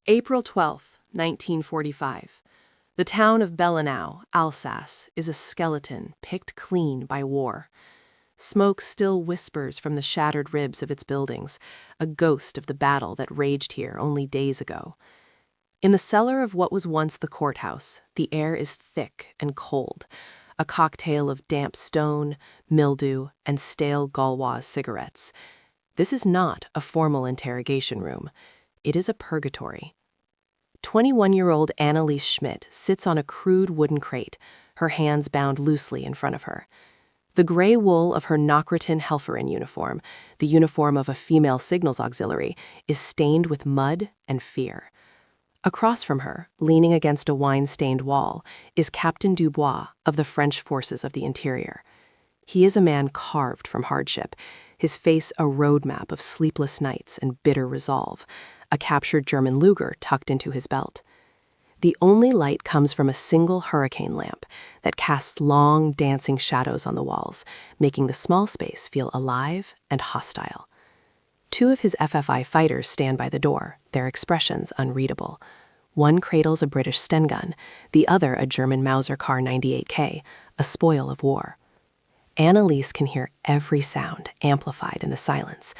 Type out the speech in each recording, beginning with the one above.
April 12, 1945. The town of Bellenau, Alsace, is a skeleton picked clean by war. Smoke still whispers from the shattered ribs of its buildings, a ghost of the battle that raged here only days ago. In the cellar of what was once the courthouse, the air is thick and cold, a cocktail of damp stone, mildew, and stale Gauloise cigarettes. This is not a formal interrogation room. It is a purgatory. 21-year-old Anneliese Schmidt sits on a crude wooden crate, her hands bound loosely in front of her. The gray wool of her Nachrichten Helferin uniform, the uniform of a female signals auxiliary, is stained with mud and fear. Across from her, leaning against a wine-stained wall, is Captain Dubois of the French Forces of the Interior. He is a man carved from hardship, his face a roadmap of sleepless nights and bitter resolve, a captured German Luger tucked into his belt. The only light comes from a single hurricane lamp that casts long, dancing shadows on the walls, making the small space feel alive and hostile. Two of his FFI fighters stand by the door, their expressions unreadable. One cradles a British Sten gun, the other a German Mauser Kar 98K, a spoil of war. Anneliese can hear every sound amplified in the silence,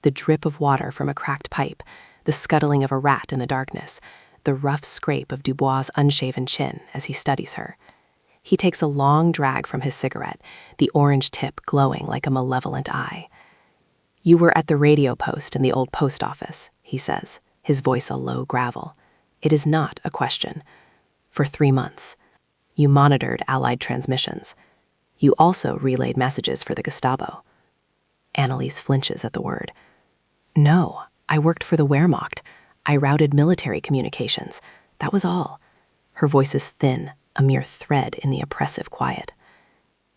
the drip of water from a cracked pipe, the scuttling of a rat in the darkness, the rough scrape of Dubois' unshaven chin as he studies her. He takes a long drag from his cigarette, the orange tip glowing like a malevolent eye. "You were at the radio post in the old post office," he says, his voice a low gravel. It is not a question. "For 3 months. You monitored Allied transmissions. You also relayed messages for the Gestapo." Anneliese flinches at the word. "No, I worked for the Wehrmacht. I routed military communications. That was all." Her voice is thin, a mere thread in the oppressive quiet.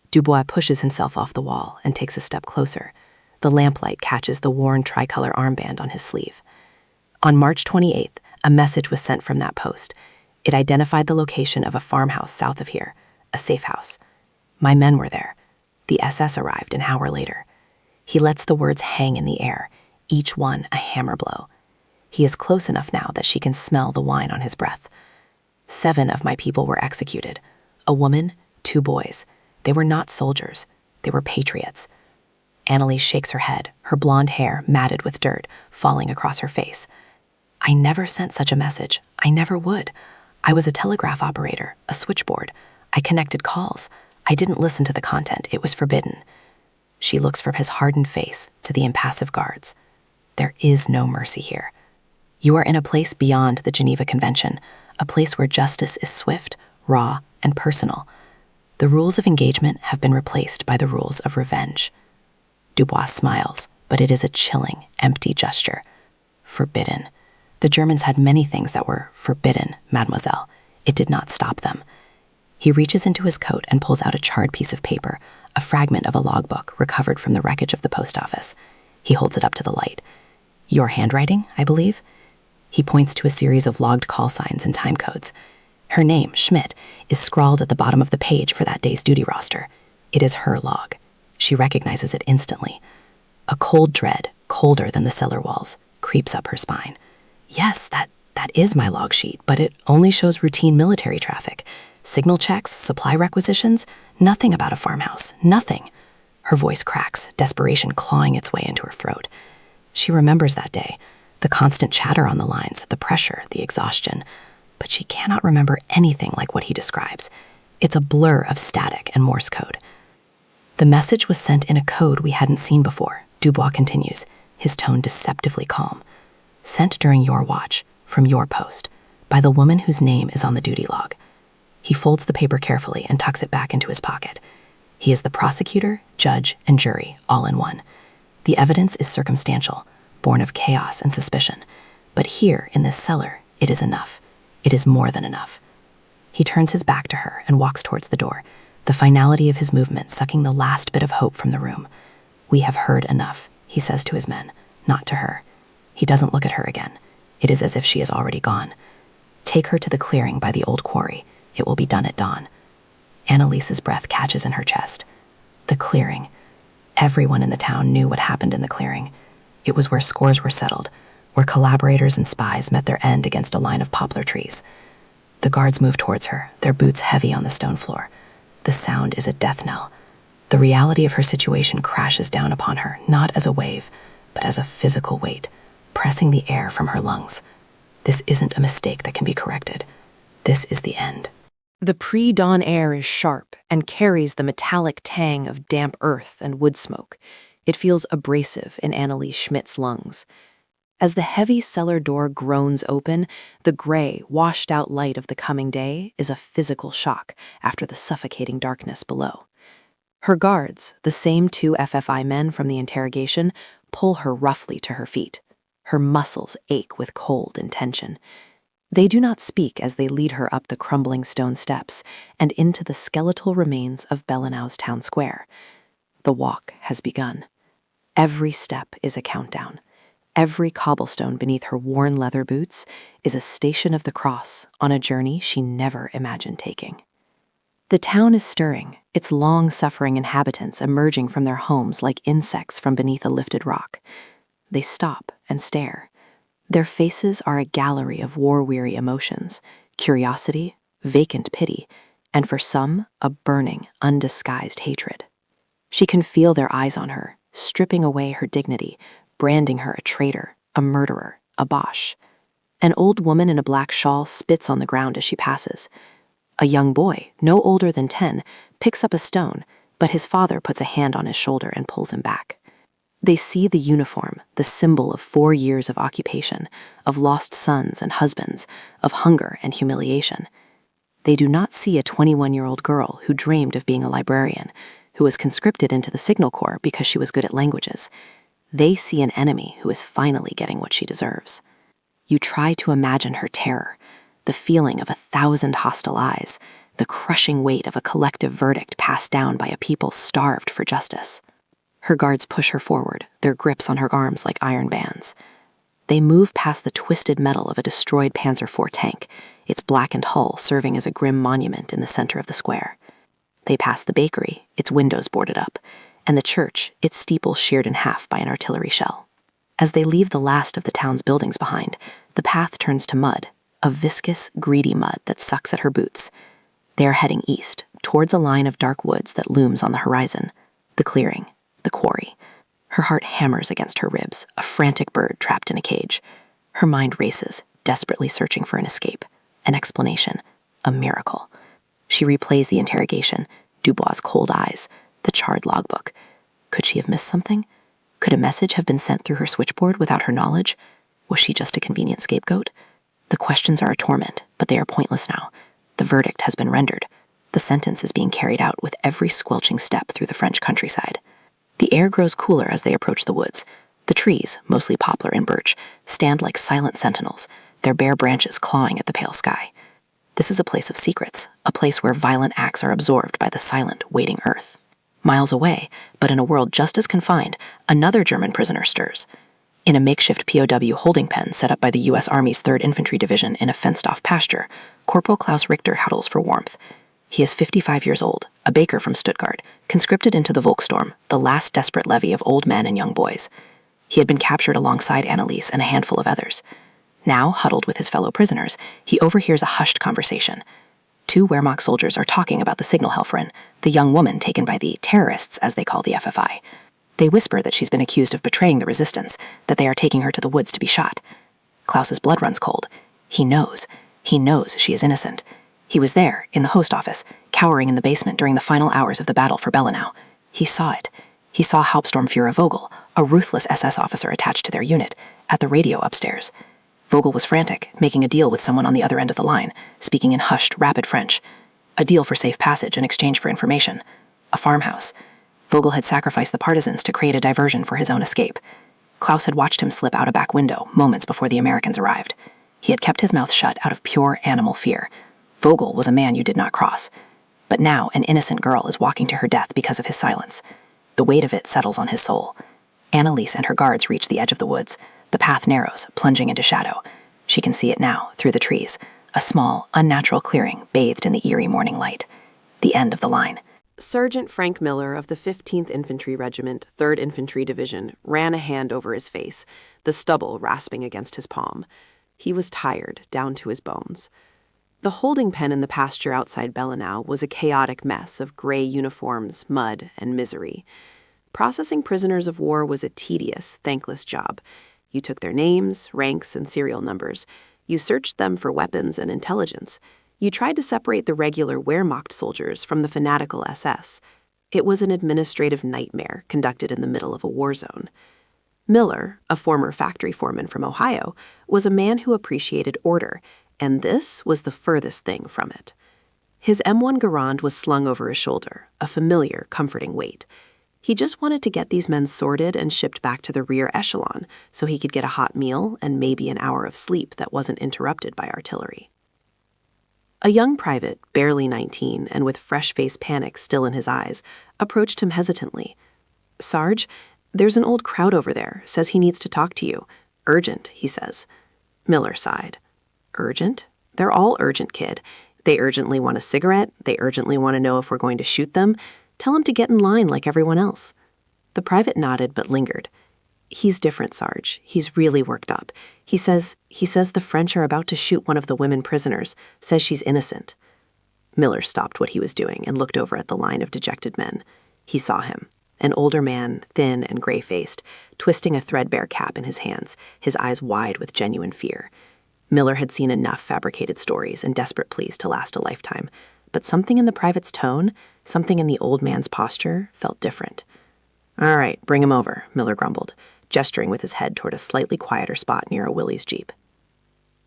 Dubois pushes himself off the wall and takes a step closer. The lamplight catches the worn tricolor armband on his sleeve. "On March 28th, a message was sent from that post. It identified the location of a farmhouse south of here, a safe house. My men were there. The SS arrived an hour later." He lets the words hang in the air, each one a hammer blow. He is close enough now that she can smell the wine on his breath. 7 of my people were executed. A woman, 2 boys. They were not soldiers. They were patriots. Anneliese shakes her head, her blonde hair matted with dirt, falling across her face. "I never sent such a message. I never would. I was a telegraph operator, a switchboard. I connected calls. I didn't listen to the content. It was forbidden." She looks from his hardened face to the impassive guards. "There is no mercy here. You are in a place beyond the Geneva Convention, a place where justice is swift, raw, and personal. The rules of engagement have been replaced by the rules of revenge." Dubois smiles, but it is a chilling, empty gesture. "Forbidden. The Germans had many things that were forbidden, mademoiselle. It did not stop them." He reaches into his coat and pulls out a charred piece of paper, a fragment of a logbook recovered from the wreckage of the post office. He holds it up to the light. "Your handwriting, I believe?" He points to a series of logged call signs and time codes. Her name, Schmidt, is scrawled at the bottom of the page for that day's duty roster. It is her log. She recognizes it instantly. A cold dread, colder than the cellar walls, creeps up her spine. "Yes, that is my log sheet, but it only shows routine military traffic. Signal checks, supply requisitions, nothing about a farmhouse, nothing." Her voice cracks, desperation clawing its way into her throat. She remembers that day, the constant chatter on the lines, the pressure, the exhaustion, but she cannot remember anything like what he describes. It's a blur of static and Morse code. "The message was sent in a code we hadn't seen before," Dubois continues, his tone deceptively calm. "Sent during your watch, from your post, by the woman whose name is on the duty log." He folds the paper carefully and tucks it back into his pocket. He is the prosecutor, judge, and jury, all in one. The evidence is circumstantial, born of chaos and suspicion. But here, in this cellar, it is enough. It is more than enough. He turns his back to her and walks towards the door, the finality of his movement sucking the last bit of hope from the room. "We have heard enough," he says to his men, not to her. He doesn't look at her again. It is as if she is already gone. "Take her to the clearing by the old quarry. It will be done at dawn." Anneliese's breath catches in her chest. The clearing. Everyone in the town knew what happened in the clearing. It was where scores were settled, where collaborators and spies met their end against a line of poplar trees. The guards move towards her, their boots heavy on the stone floor. The sound is a death knell. The reality of her situation crashes down upon her, not as a wave, but as a physical weight, pressing the air from her lungs. This isn't a mistake that can be corrected. This is the end. The pre-dawn air is sharp and carries the metallic tang of damp earth and wood smoke. It feels abrasive in Annalise Schmidt's lungs. As the heavy cellar door groans open, the gray, washed-out light of the coming day is a physical shock after the suffocating darkness below. Her guards, the same two FFI men from the interrogation, pull her roughly to her feet. Her muscles ache with cold and tension. They do not speak as they lead her up the crumbling stone steps and into the skeletal remains of Bellenau's town square. The walk has begun. Every step is a countdown. Every cobblestone beneath her worn leather boots is a station of the cross on a journey she never imagined taking. The town is stirring, its long-suffering inhabitants emerging from their homes like insects from beneath a lifted rock. They stop and stare. Their faces are a gallery of war-weary emotions, curiosity, vacant pity, and for some, a burning, undisguised hatred. She can feel their eyes on her, stripping away her dignity, branding her a traitor, a murderer, a Boche. An old woman in a black shawl spits on the ground as she passes. A young boy, no older than 10, picks up a stone, but his father puts a hand on his shoulder and pulls him back. They see the uniform, the symbol of 4 years of occupation, of lost sons and husbands, of hunger and humiliation. They do not see a 21-year-old girl who dreamed of being a librarian, who was conscripted into the Signal Corps because she was good at languages. They see an enemy who is finally getting what she deserves. You try to imagine her terror, the feeling of 1,000 hostile eyes, the crushing weight of a collective verdict passed down by a people starved for justice. Her guards push her forward, their grips on her arms like iron bands. They move past the twisted metal of a destroyed Panzer IV tank, its blackened hull serving as a grim monument in the center of the square. They pass the bakery, its windows boarded up, and the church, its steeple sheared in half by an artillery shell. As they leave the last of the town's buildings behind, the path turns to mud, a viscous, greedy mud that sucks at her boots. They are heading east, towards a line of dark woods that looms on the horizon. The clearing, the quarry. Her heart hammers against her ribs, a frantic bird trapped in a cage. Her mind races, desperately searching for an escape, an explanation, a miracle. She replays the interrogation, Dubois' cold eyes, the charred logbook. Could she have missed something? Could a message have been sent through her switchboard without her knowledge? Was she just a convenient scapegoat? The questions are a torment, but they are pointless now. The verdict has been rendered. The sentence is being carried out with every squelching step through the French countryside. The air grows cooler as they approach the woods. The trees, mostly poplar and birch, stand like silent sentinels, their bare branches clawing at the pale sky. This is a place of secrets, a place where violent acts are absorbed by the silent, waiting earth. Miles away, but in a world just as confined, another German prisoner stirs. In a makeshift POW holding pen set up by the U.S. Army's 3rd Infantry Division in a fenced-off pasture, Corporal Klaus Richter huddles for warmth. He is 55 years old, a baker from Stuttgart, conscripted into the Volkssturm, the last desperate levy of old men and young boys. He had been captured alongside Annalise and a handful of others. Now, huddled with his fellow prisoners, he overhears a hushed conversation. 2 Wehrmacht soldiers are talking about the Signalhelferin, the young woman taken by the terrorists, as they call the FFI. They whisper that she's been accused of betraying the resistance, that they are taking her to the woods to be shot. Klaus's blood runs cold. He knows. He knows she is innocent. He was there, in the host office, cowering in the basement during the final hours of the battle for Bellenau. He saw it. He saw Hauptsturmführer Vogel, a ruthless SS officer attached to their unit, at the radio upstairs. Vogel was frantic, making a deal with someone on the other end of the line, speaking in hushed, rapid French. A deal for safe passage in exchange for information. A farmhouse. Vogel had sacrificed the partisans to create a diversion for his own escape. Klaus had watched him slip out a back window moments before the Americans arrived. He had kept his mouth shut out of pure animal fear. Vogel was a man you did not cross. But now an innocent girl is walking to her death because of his silence. The weight of it settles on his soul. Annalise and her guards reach the edge of the woods. The path narrows, plunging into shadow. She can see it now, through the trees. A small, unnatural clearing bathed in the eerie morning light. The end of the line. Sergeant Frank Miller of the 15th Infantry Regiment, 3rd Infantry Division, ran a hand over his face, the stubble rasping against his palm. He was tired, down to his bones. The holding pen in the pasture outside Bellinau was a chaotic mess of gray uniforms, mud, and misery. Processing prisoners of war was a tedious, thankless job. You took their names, ranks, and serial numbers. You searched them for weapons and intelligence. You tried to separate the regular Wehrmacht soldiers from the fanatical SS. It was an administrative nightmare conducted in the middle of a war zone. Miller, a former factory foreman from Ohio, was a man who appreciated order, and this was the furthest thing from it. His M1 Garand was slung over his shoulder, a familiar, comforting weight. He just wanted to get these men sorted and shipped back to the rear echelon so he could get a hot meal and maybe an hour of sleep that wasn't interrupted by artillery. A young private, barely 19 and with fresh-faced panic still in his eyes, approached him hesitantly. "Sarge, there's an old crowd over there, says he needs to talk to you. Urgent," he says. Miller sighed. "Urgent? They're all urgent, kid. They urgently want a cigarette. They urgently want to know if we're going to shoot them. Tell them to get in line like everyone else." The private nodded but lingered. "He's different, Sarge. He's really worked up. He says the French are about to shoot one of the women prisoners, says she's innocent." Miller stopped what he was doing and looked over at the line of dejected men. He saw him, an older man, thin and gray-faced, twisting a threadbare cap in his hands, his eyes wide with genuine fear. Miller had seen enough fabricated stories and desperate pleas to last a lifetime, but something in the private's tone, something in the old man's posture, felt different. "All right, bring him over," Miller grumbled, gesturing with his head toward a slightly quieter spot near a Willys Jeep.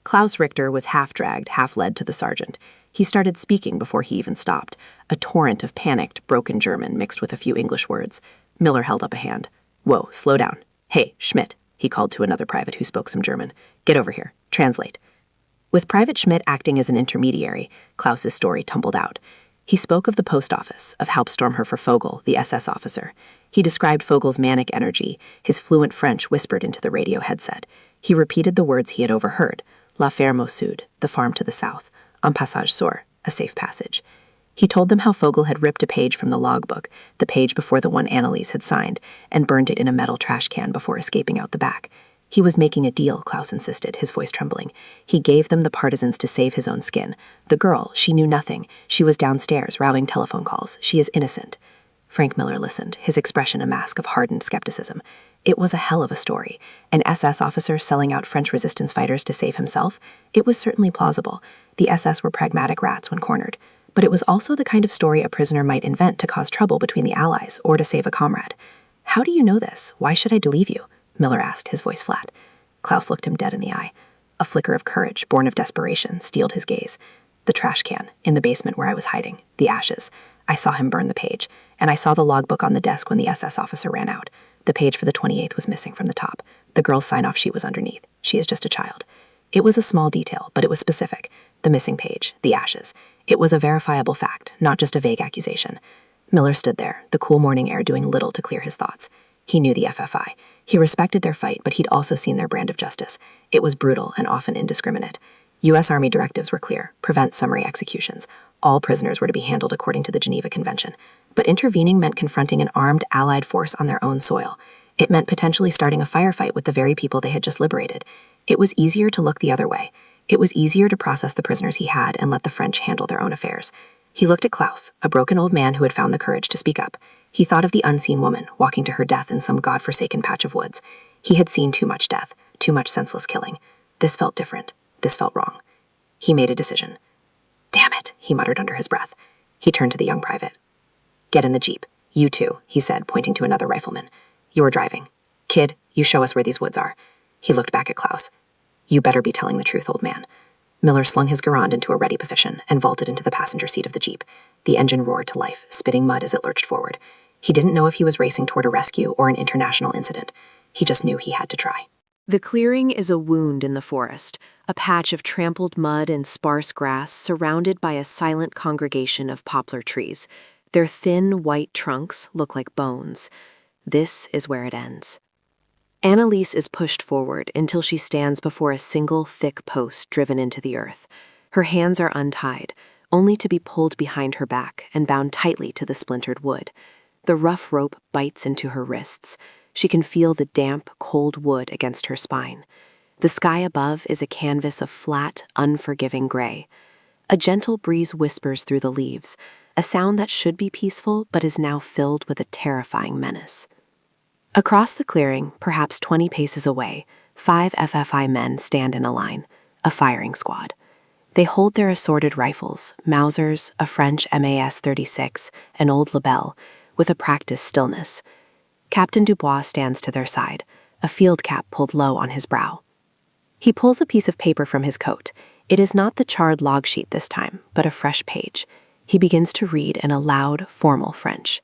Klaus Richter was half-dragged, half-led to the sergeant. He started speaking before he even stopped, a torrent of panicked, broken German mixed with a few English words. Miller held up a hand. "Whoa, slow down. Hey, Schmidt," he called to another private who spoke some German. "Get over here. Translate." With Private Schmidt acting as an intermediary, Klaus's story tumbled out. He spoke of the post office, of Hauptsturmherr Vogel, the SS officer. He described Vogel's manic energy. His fluent French whispered into the radio headset. He repeated the words he had overheard: La ferme au sud, the farm to the south, un passage sûr, a safe passage. He told them how Vogel had ripped a page from the logbook, the page before the one Anneliese had signed, and burned it in a metal trash can before escaping out the back. He was making a deal, Klaus insisted, his voice trembling. He gave them the partisans to save his own skin. The girl, she knew nothing. She was downstairs, routing telephone calls. She is innocent. Frank Miller listened, his expression a mask of hardened skepticism. It was a hell of a story. An SS officer selling out French resistance fighters to save himself? It was certainly plausible. The SS were pragmatic rats when cornered. But it was also the kind of story a prisoner might invent to cause trouble between the Allies or to save a comrade. "How do you know this? Why should I believe you?" Miller asked, his voice flat. Klaus looked him dead in the eye. A flicker of courage, born of desperation, steeled his gaze. "The trash can, in the basement where I was hiding. The ashes. I saw him burn the page, and I saw the logbook on the desk when the SS officer ran out. The page for the 28th was missing from the top. The girl's sign-off sheet was underneath. She is just a child." It was a small detail, but it was specific. The missing page, the ashes. It was a verifiable fact, not just a vague accusation. Miller stood there, the cool morning air doing little to clear his thoughts. He knew the FFI. He respected their fight, but he'd also seen their brand of justice. It was brutal and often indiscriminate. U.S. Army directives were clear: prevent summary executions. All prisoners were to be handled according to the Geneva Convention. But intervening meant confronting an armed Allied force on their own soil. It meant potentially starting a firefight with the very people they had just liberated. It was easier to look the other way. It was easier to process the prisoners he had and let the French handle their own affairs. He looked at Klaus, a broken old man who had found the courage to speak up. He thought of the unseen woman walking to her death in some godforsaken patch of woods. He had seen too much death, too much senseless killing. This felt different. This felt wrong. He made a decision. "Damn it," he muttered under his breath. He turned to the young private. "Get in the Jeep. You too," he said, pointing to another rifleman. "You are driving. Kid, you show us where these woods are." He looked back at Klaus. "You better be telling the truth, old man." Miller slung his Garand into a ready position and vaulted into the passenger seat of the Jeep. The engine roared to life, spitting mud as it lurched forward. He didn't know if he was racing toward a rescue or an international incident. He just knew he had to try. The clearing is a wound in the forest, a patch of trampled mud and sparse grass surrounded by a silent congregation of poplar trees. Their thin, white trunks look like bones. This is where it ends. Anneliese is pushed forward until she stands before a single thick post driven into the earth. Her hands are untied. only to be pulled behind her back and bound tightly to the splintered wood. The rough rope bites into her wrists. She can feel the damp, cold wood against her spine. The sky above is a canvas of flat, unforgiving gray. A gentle breeze whispers through the leaves, a sound that should be peaceful but is now filled with a terrifying menace. Across the clearing, perhaps 20 paces away, 5 FFI men stand in a line, a firing squad. They hold their assorted rifles, Mausers, a French MAS-36, an old Lebel, with a practiced stillness. Captain Dubois stands to their side, a field cap pulled low on his brow. He pulls a piece of paper from his coat. It is not the charred log sheet this time, but a fresh page. He begins to read in a loud, formal French.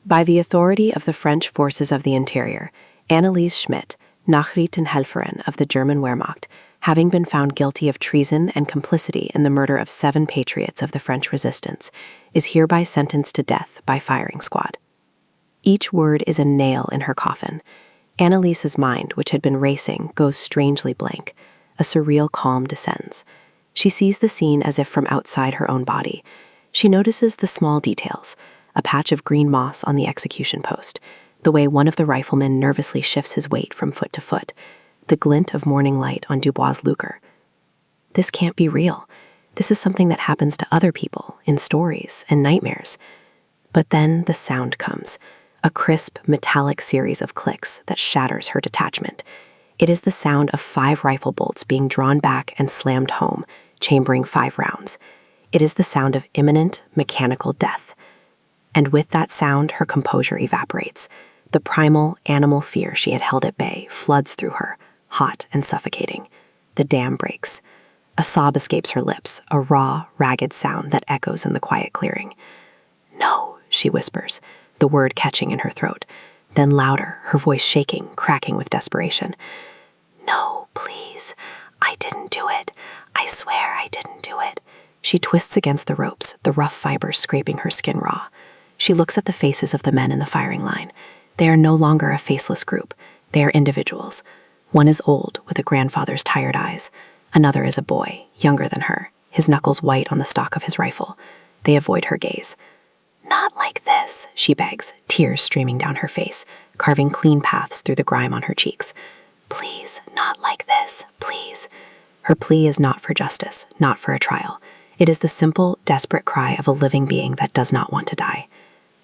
By the authority of the French Forces of the Interior, Anneliese Schmidt, Nachrichtenhelferin of the German Wehrmacht, having been found guilty of treason and complicity in the murder of 7 patriots of the French resistance, is hereby sentenced to death by firing squad. Each word is a nail in her coffin. Anneliese's mind, which had been racing, goes strangely blank. A surreal calm descends. She sees the scene as if from outside her own body. She notices the small details, a patch of green moss on the execution post, the way one of the riflemen nervously shifts his weight from foot to foot, the glint of morning light on Dubois' lucre. This can't be real. This is something that happens to other people, in stories and nightmares. But then the sound comes, a crisp, metallic series of clicks that shatters her detachment. It is the sound of 5 rifle bolts being drawn back and slammed home, chambering 5 rounds. It is the sound of imminent, mechanical death. And with that sound, her composure evaporates. The primal, animal fear she had held at bay floods through her, hot and suffocating. The dam breaks. A sob escapes her lips, a raw, ragged sound that echoes in the quiet clearing. "No," she whispers, the word catching in her throat. Then louder, her voice shaking, cracking with desperation. "No, please. I didn't do it. I swear I didn't do it." She twists against the ropes, the rough fibers scraping her skin raw. She looks at the faces of the men in the firing line. They are no longer a faceless group. They are individuals. One is old, with a grandfather's tired eyes. Another is a boy, younger than her, his knuckles white on the stock of his rifle. They avoid her gaze. "Not like this," she begs, tears streaming down her face, carving clean paths through the grime on her cheeks. "Please, not like this, please." Her plea is not for justice, not for a trial. It is the simple, desperate cry of a living being that does not want to die.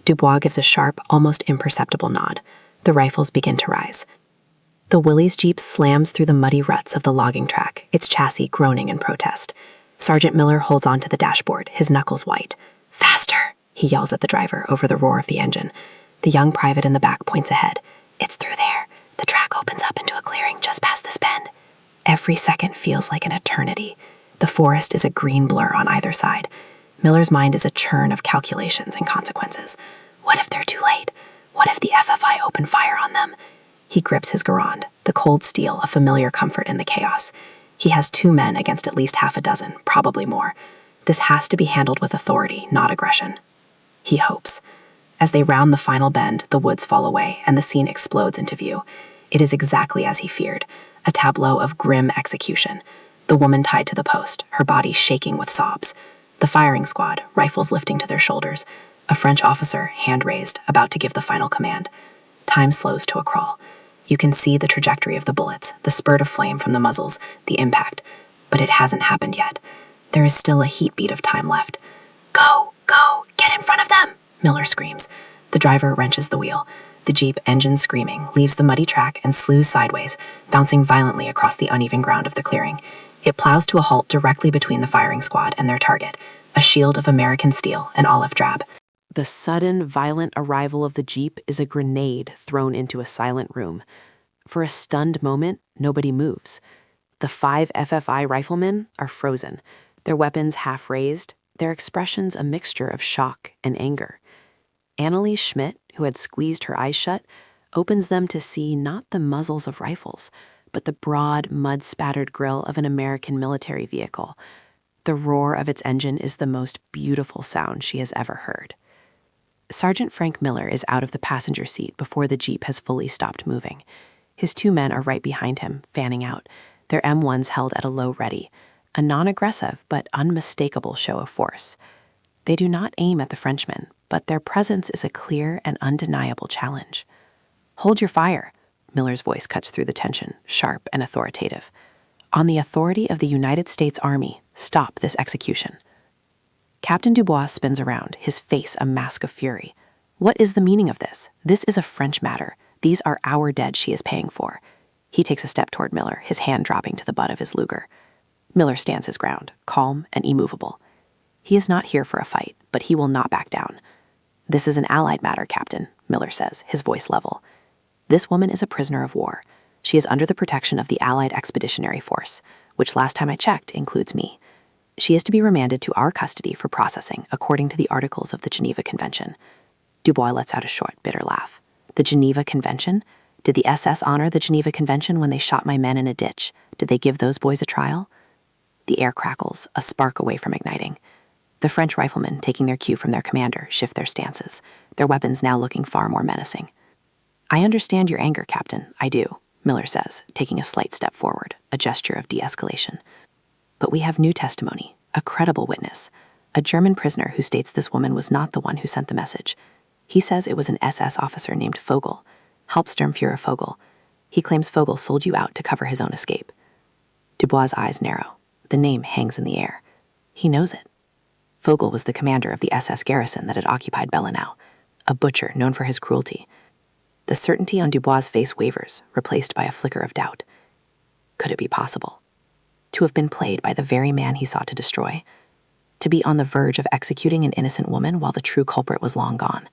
Dubois gives a sharp, almost imperceptible nod. The rifles begin to rise. The Willys Jeep slams through the muddy ruts of the logging track, its chassis groaning in protest. Sergeant Miller holds onto the dashboard, his knuckles white. "Faster!" he yells at the driver over the roar of the engine. The young private in the back points ahead. "It's through there. The track opens up into a clearing just past this bend." Every second feels like an eternity. The forest is a green blur on either side. Miller's mind is a churn of calculations and consequences. What if they're too late? What if the FFI open fire on them? He grips his Garand, the cold steel a familiar comfort in the chaos. He has 2 men against at least half a dozen, probably more. This has to be handled with authority, not aggression. He hopes. As they round the final bend, the woods fall away, and the scene explodes into view. It is exactly as he feared, a tableau of grim execution. The woman tied to the post, her body shaking with sobs. The firing squad, rifles lifting to their shoulders. A French officer, hand raised, about to give the final command. Time slows to a crawl. You can see the trajectory of the bullets, the spurt of flame from the muzzles, the impact. But it hasn't happened yet. There is still a heartbeat of time left. "Go! Go! Get in front of them!" Miller screams. The driver wrenches the wheel. The Jeep, engine screaming, leaves the muddy track and slews sideways, bouncing violently across the uneven ground of the clearing. It plows to a halt directly between the firing squad and their target, a shield of American steel and olive drab. The sudden, violent arrival of the Jeep is a grenade thrown into a silent room. For a stunned moment, nobody moves. The 5 FFI riflemen are frozen, their weapons half raised, their expressions a mixture of shock and anger. Anneliese Schmidt, who had squeezed her eyes shut, opens them to see not the muzzles of rifles, but the broad, mud-spattered grille of an American military vehicle. The roar of its engine is the most beautiful sound she has ever heard. Sergeant Frank Miller is out of the passenger seat before the Jeep has fully stopped moving. His 2 men are right behind him, fanning out, their M1s held at a low ready. a non-aggressive but unmistakable show of force. They do not aim at the Frenchmen, but their presence is a clear and undeniable challenge. "Hold your fire," Miller's voice cuts through the tension, sharp and authoritative. "On the authority of the United States Army, stop this execution." Captain Dubois spins around, his face a mask of fury. "What is the meaning of this? This is a French matter. These are our dead she is paying for." He takes a step toward Miller, his hand dropping to the butt of his Luger. Miller stands his ground, calm and immovable. He is not here for a fight, but he will not back down. "This is an Allied matter, Captain," Miller says, his voice level. "This woman is a prisoner of war. She is under the protection of the Allied Expeditionary Force, which last time I checked includes me. She is to be remanded to our custody for processing according to the Articles of the Geneva Convention." Dubois lets out a short, bitter laugh. "The Geneva Convention? Did the SS honor the Geneva Convention when they shot my men in a ditch? Did they give those boys a trial?" The air crackles, a spark away from igniting. The French riflemen, taking their cue from their commander, shift their stances, their weapons now looking far more menacing. "I understand your anger, Captain, I do," Miller says, taking a slight step forward, a gesture of de-escalation. "But we have new testimony, a credible witness, a German prisoner who states this woman was not the one who sent the message. He says it was an SS officer named Vogel, Hauptsturmführer Vogel. He claims Vogel sold you out to cover his own escape." Dubois' eyes narrow. The name hangs in the air. He knows it. Vogel was the commander of the SS garrison that had occupied Bellenau, a butcher known for his cruelty. The certainty on Dubois' face wavers, replaced by a flicker of doubt. Could it be possible? To have been played by the very man he sought to destroy? To be on the verge of executing an innocent woman while the true culprit was long gone?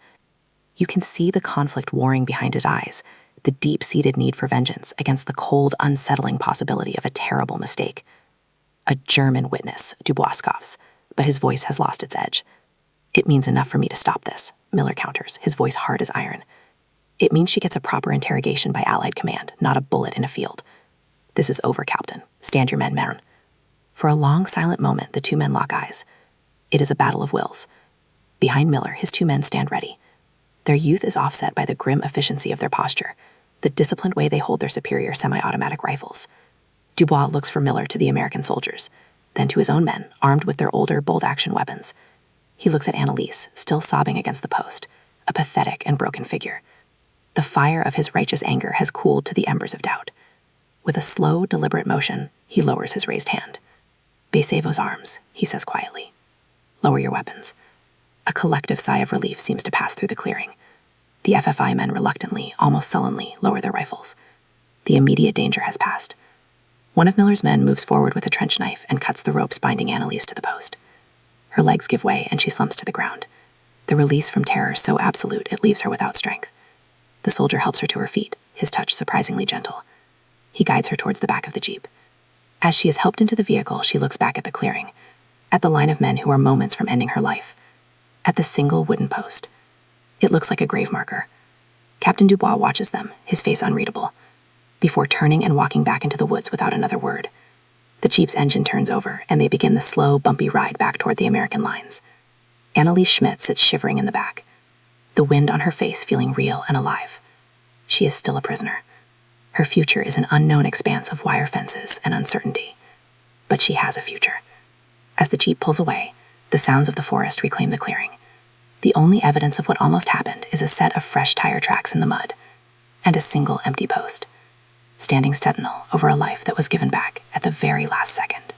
You can see the conflict warring behind his eyes, the deep-seated need for vengeance against the cold, unsettling possibility of a terrible mistake. "A German witness," Dubois scoffs, but his voice has lost its edge. "It means enough for me to stop this," Miller counters, his voice hard as iron. "It means she gets a proper interrogation by Allied command, not a bullet in a field. This is over, Captain. Stand your men, Mern." For a long, silent moment, the two men lock eyes. It is a battle of wills. Behind Miller, his two men stand ready. Their youth is offset by the grim efficiency of their posture, the disciplined way they hold their superior semi-automatic rifles. Dubois looks from Miller to the American soldiers, then to his own men, armed with their older, bold-action weapons. He looks at Anneliese, still sobbing against the post, a pathetic and broken figure. The fire of his righteous anger has cooled to the embers of doubt. With a slow, deliberate motion, he lowers his raised hand. "Baissez vos armes," he says quietly. "Lower your weapons." A collective sigh of relief seems to pass through the clearing. The FFI men reluctantly, almost sullenly, lower their rifles. The immediate danger has passed. One of Miller's men moves forward with a trench knife and cuts the ropes binding Anneliese to the post. Her legs give way and she slumps to the ground. The release from terror so absolute it leaves her without strength. The soldier helps her to her feet, his touch surprisingly gentle. He guides her towards the back of the jeep. As she is helped into the vehicle, she looks back at the clearing, at the line of men who are moments from ending her life, at the single wooden post. It looks like a grave marker. Captain Dubois watches them, his face unreadable, before turning and walking back into the woods without another word. The jeep's engine turns over, and they begin the slow, bumpy ride back toward the American lines. Anneliese Schmidt sits shivering in the back, the wind on her face feeling real and alive. She is still a prisoner. Her future is an unknown expanse of wire fences and uncertainty. But she has a future. As the jeep pulls away, the sounds of the forest reclaim the clearing. The only evidence of what almost happened is a set of fresh tire tracks in the mud, and a single empty post, standing sentinel over a life that was given back at the very last second.